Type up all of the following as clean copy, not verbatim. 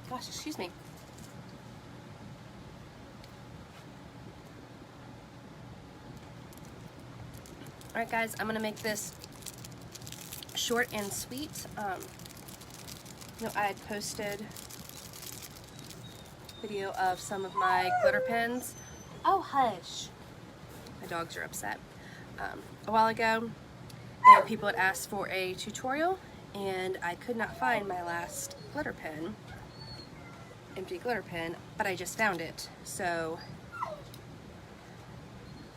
Gosh, excuse me. Alright guys, I'm gonna make this short and sweet. You know, I had posted a video of some of my glitter pens. Oh, hush. My dogs are upset. A while ago, and people had asked for a tutorial, and I could not find my last glitter pen, empty glitter pen, but I just found it. So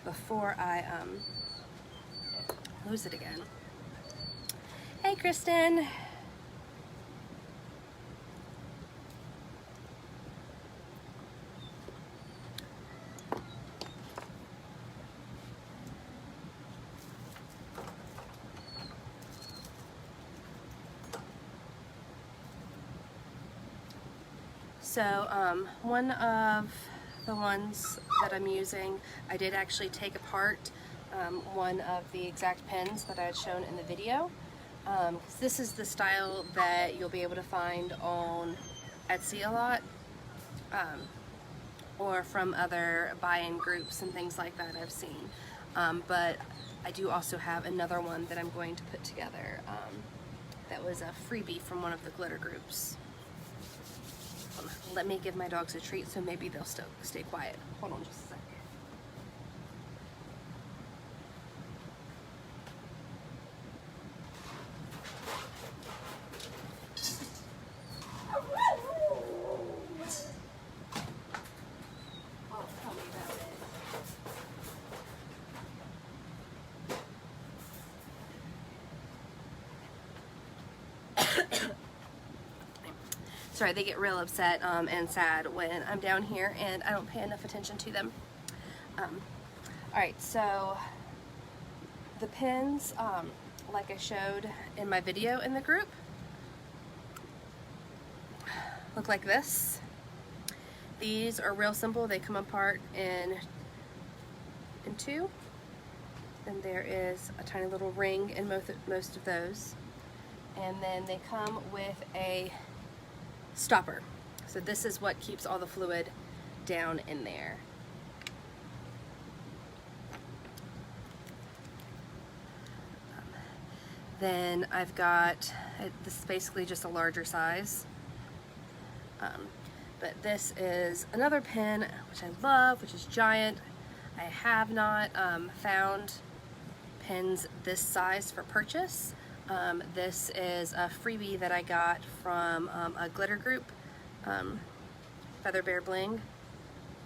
before I lose it again. Hey, Kristen. So one of the ones that I'm using, I did actually take apart one of the exact pens that I had shown in the video. This is the style that you'll be able to find on Etsy a lot, or from other buy-in groups and things like that I've seen. But I do also have another one that I'm going to put together that was a freebie from one of the glitter groups. Let me give my dogs a treat, so maybe they'll still stay quiet. Hold on just a second. Oh, tell me about it. Sorry, they get real upset and sad when I'm down here and I don't pay enough attention to them. Alright, so the pens, like I showed in my video in the group, look like this. These are real simple. They come apart in two. And there is a tiny little ring in most of those. And then they come with a stopper. So this is what keeps all the fluid down in there. Then I've got, this is basically just a larger size. But this is another pen, which I love, which is giant. I have not found pens this size for purchase. This is a freebie that I got from a glitter group, Feather Bear Bling.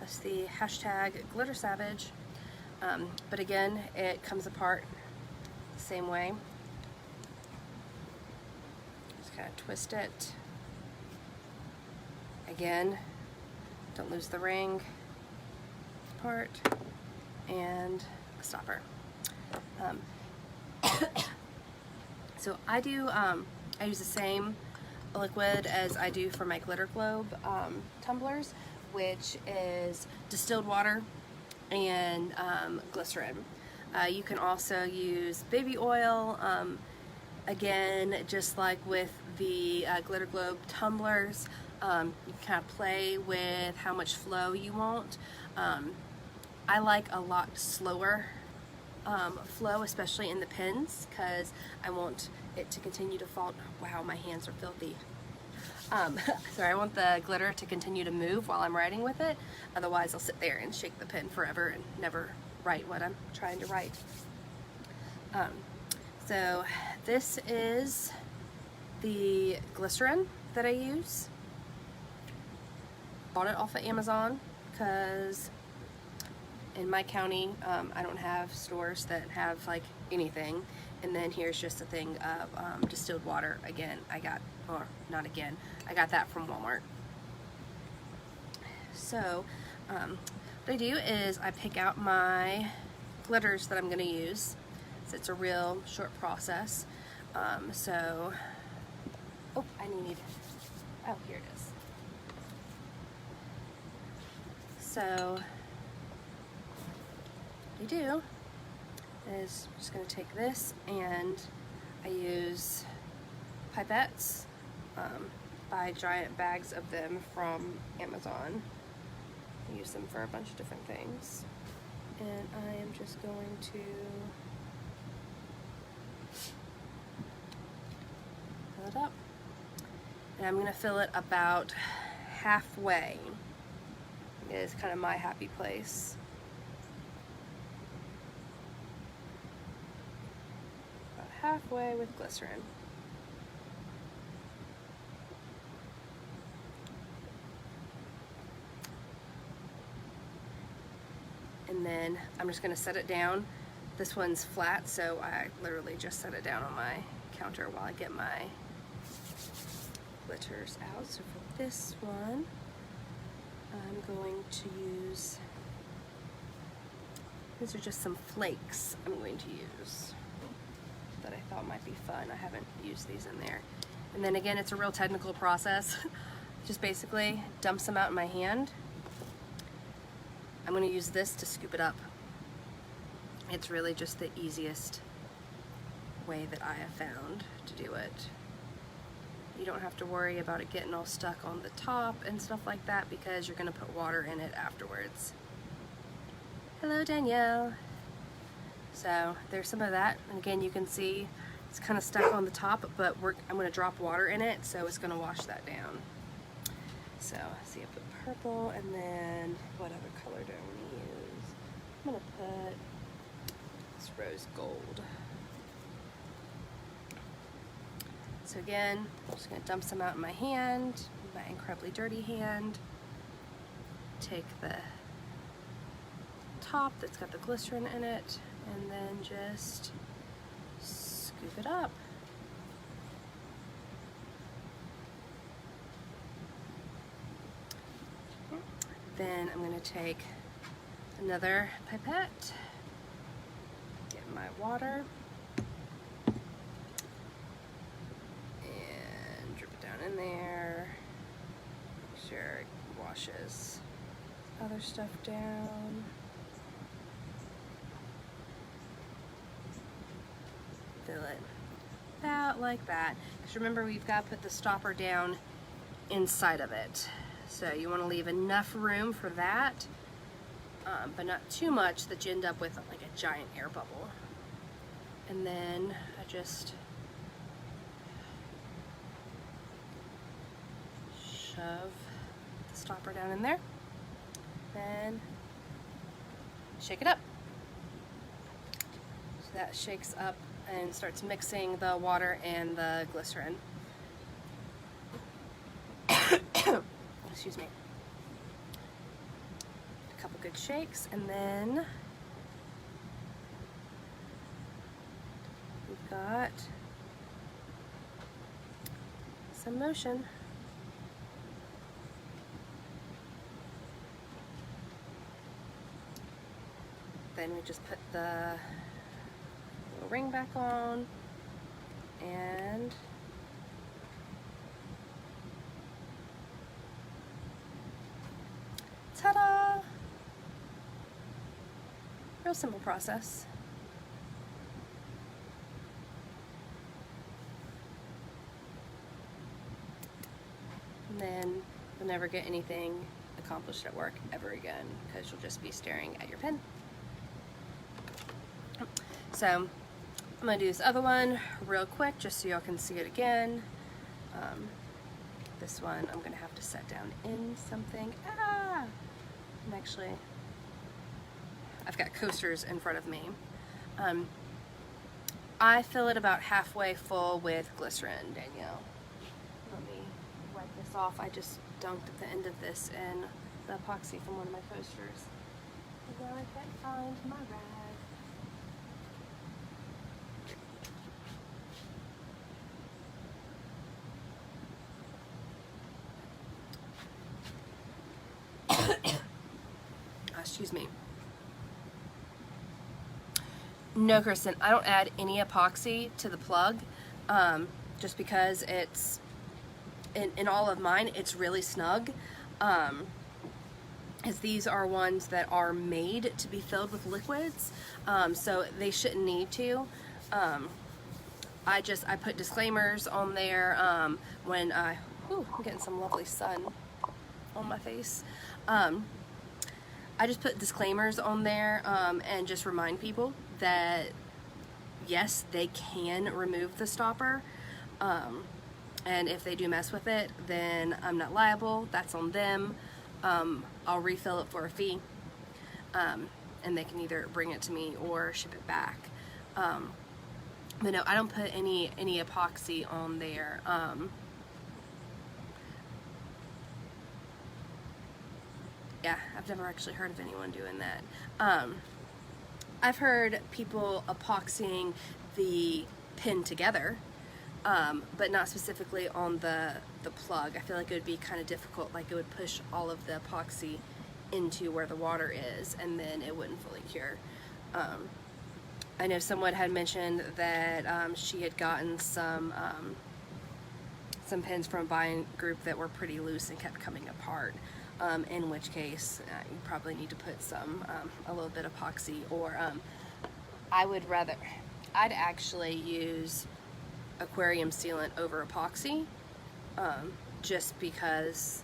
That's the hashtag Glitter Savage. But again, it comes apart the same way. Just kind of twist it. Again, don't lose the ring part, and a stopper. So I do, I use the same liquid as I do for my glitter globe tumblers, which is distilled water and glycerin. You can also use baby oil. Again, just like with the glitter globe tumblers, you can kind of play with how much flow you want. I like a lot slower flow, especially in the pens, because I want it to continue to fall. Wow, my hands are filthy. Sorry, I want the glitter to continue to move while I'm writing with it. Otherwise, I'll sit there and shake the pen forever and never write what I'm trying to write. So this is the glycerin that I use. Bought it off of Amazon because in my county, I don't have stores that have like anything. And then here's just a thing of distilled water. Again, I got that from Walmart. So what I do is I pick out my glitters that I'm going to use. So it's a real short process. Oh, here it is. So what I do is I'm just going to take this, and I use pipettes buy giant bags of them from Amazon. I use them for a bunch of different things. And I am just going to fill it up. And I'm going to fill it about halfway. It is kind of my happy place. About halfway with glycerin. And then I'm just going to set it down. This one's flat, so I literally just set it down on my counter while I get my glitters out. So for this one, I'm going to use, these are just some flakes I'm going to use that I thought might be fun. I haven't used these in there. And then again, it's a real technical process. Just basically dump some out in my hand. I'm going to use this to scoop it up. It's really just the easiest way that I have found to do it. You don't have to worry about it getting all stuck on the top and stuff like that because you're going to put water in it afterwards. Hello, Danielle. So there's some of that. And again, you can see it's kind of stuck on the top, but I'm going to drop water in it, so it's going to wash that down. So, see, I put purple, and then what other color do I want to use? I'm going to put this rose gold. So again, I'm just going to dump some out in my hand, my incredibly dirty hand. Take the top that's got the glycerin in it, and then just scoop it up. Then I'm going to take another pipette, get my water, and drip it down in there. Make sure it washes other stuff down. Fill it about like that. Because remember, we've got to put the stopper down inside of it. So you want to leave enough room for that, but not too much that you end up with like a giant air bubble. And then I just shove the stopper down in there, then shake it up. So that shakes up and starts mixing the water and the glycerin. Excuse me. A couple good shakes, and then we've got some motion. Then we just put the little ring back on, and ta-da! Real simple process. And then you'll never get anything accomplished at work ever again because you'll just be staring at your pen. So I'm going to do this other one real quick just so y'all can see it again. This one I'm going to have to set down in something. I've got coasters in front of me. I fill it about halfway full with glycerin, Danielle. Let me wipe this off. I just dunked at the end of this in the epoxy from one of my coasters. And now I can't find my rag. Excuse me. No, Kristen, I don't add any epoxy to the plug, just because it's, in all of mine, it's really snug, as these are ones that are made to be filled with liquids, so they shouldn't need to. I put disclaimers on there when I Whew, I'm getting some lovely sun on my face. I just put disclaimers on there and just remind people that yes, they can remove the stopper, and if they do mess with it, then I'm not liable. That's on them. I'll refill it for a fee, and they can either bring it to me or ship it back. But no, I don't put any epoxy on there. Yeah, I've never actually heard of anyone doing that. I've heard people epoxying the pin together, but not specifically on the plug. I feel like it would be kind of difficult, like it would push all of the epoxy into where the water is, and then it wouldn't fully cure. I know someone had mentioned that she had gotten some pins from a buying group that were pretty loose and kept coming apart. In which case, you probably need to put a little bit of epoxy, or I'd actually use aquarium sealant over epoxy, just because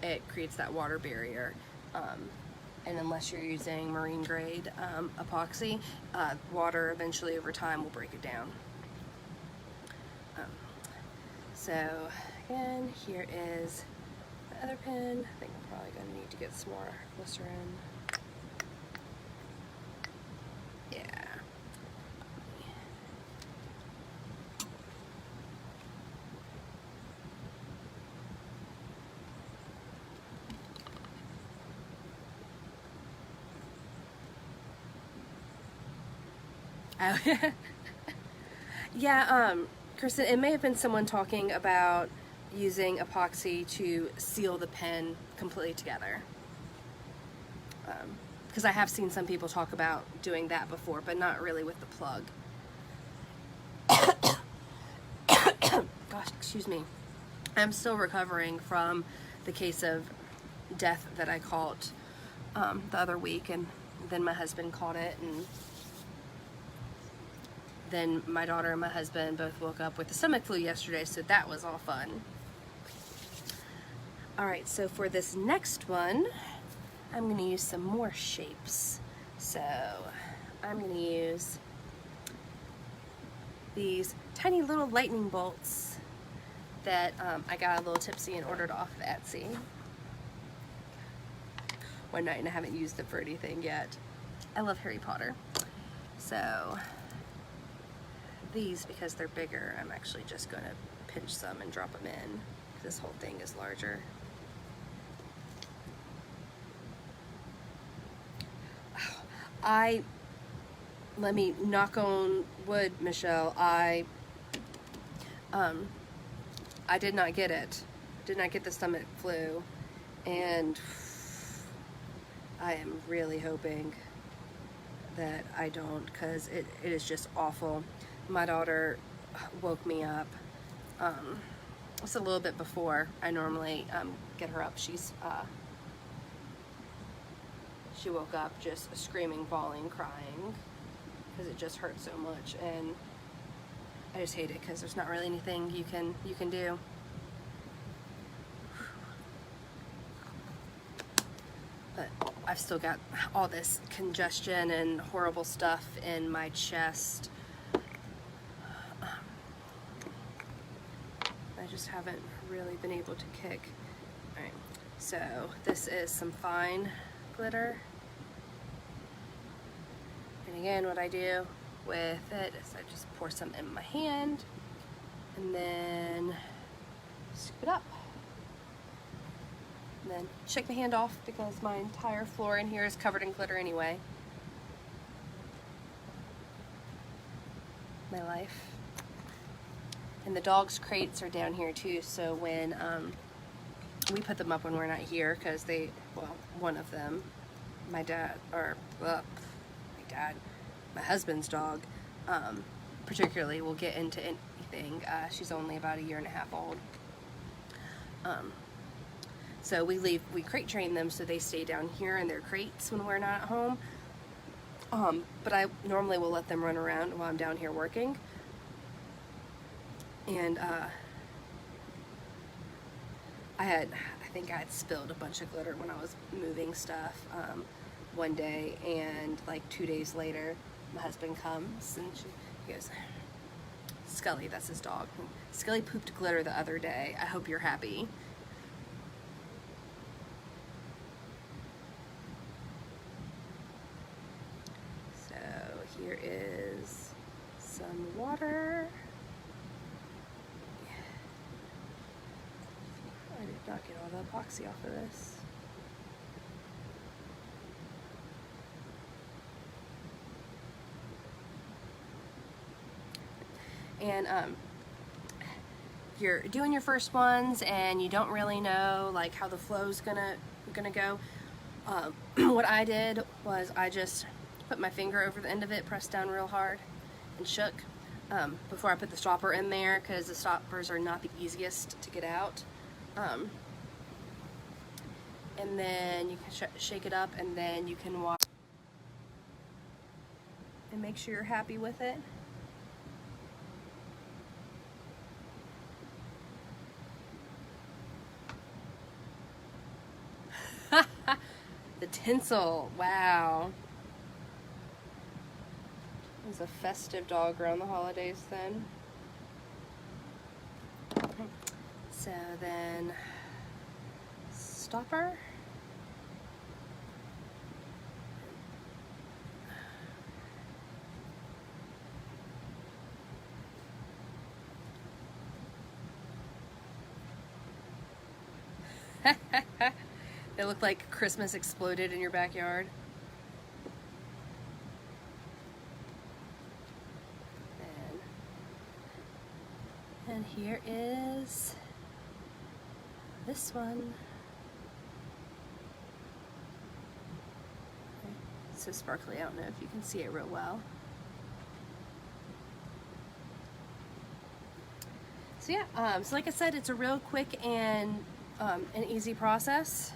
it creates that water barrier. And unless you're using marine grade epoxy, water eventually over time will break it down. So again, here is the other pin. I think I'm probably going to need to get some more glycerin. Yeah. Oh, yeah, Kristen, it may have been someone talking about using epoxy to seal the pen completely together. Because I have seen some people talk about doing that before, but not really with the plug. Gosh, excuse me. I'm still recovering from the case of death that I caught the other week, and then my husband caught it, and then my daughter and my husband both woke up with the stomach flu yesterday, so that was all fun. Alright, so for this next one, I'm going to use some more shapes. So I'm going to use these tiny little lightning bolts that I got a little tipsy and ordered off of Etsy one night, and I haven't used it for anything yet. I love Harry Potter. So these, because they're bigger, I'm actually just going to pinch some and drop them in. This whole thing is larger. Let me knock on wood, Michelle, I did not get it. Did not get the stomach flu, and I am really hoping that I don't, because it is just awful. My daughter woke me up. It's a little bit before I normally get her up. She woke up just screaming, bawling, crying, because it just hurt so much, and I just hate it because there's not really anything you can do. But I've still got all this congestion and horrible stuff in my chest. I just haven't really been able to kick. Alright, so this is some fine glitter. And again, what I do with it is I just pour some in my hand and then scoop it up. And then shake my hand off because my entire floor in here is covered in glitter anyway. My life. And the dogs' crates are down here too, so when we put them up when we're not here, because one of them, my husband's dog, particularly, will get into anything. She's only about 1.5 years old. So we crate train them so they stay down here in their crates when we're not at home. But I normally will let them run around while I'm down here working. And I think I had spilled a bunch of glitter when I was moving stuff one day, and like 2 days later, my husband comes and he goes, Scully, that's his dog. Scully pooped glitter the other day. I hope you're happy. So here is some water. I did not get all the epoxy off of this. And you're doing your first ones and you don't really know like how the flow's gonna go. What I did was I just put my finger over the end of it, pressed down real hard, and shook before I put the stopper in there, because the stoppers are not the easiest to get out. And then you can shake it up, and then you can wash and make sure you're happy with it. The tinsel, wow. It was a festive dog around the holidays then. So then, stopper. It looked like Christmas exploded in your backyard. And here is this one. It's so sparkly, I don't know if you can see it real well. So yeah, so like I said, it's a real quick and an easy process.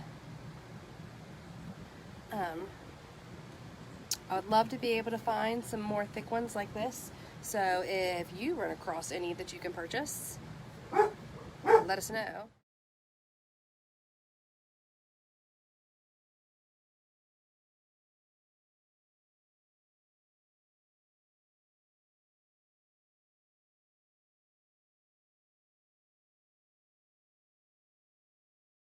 I would love to be able to find some more thick ones like this. So if you run across any that you can purchase, let us know.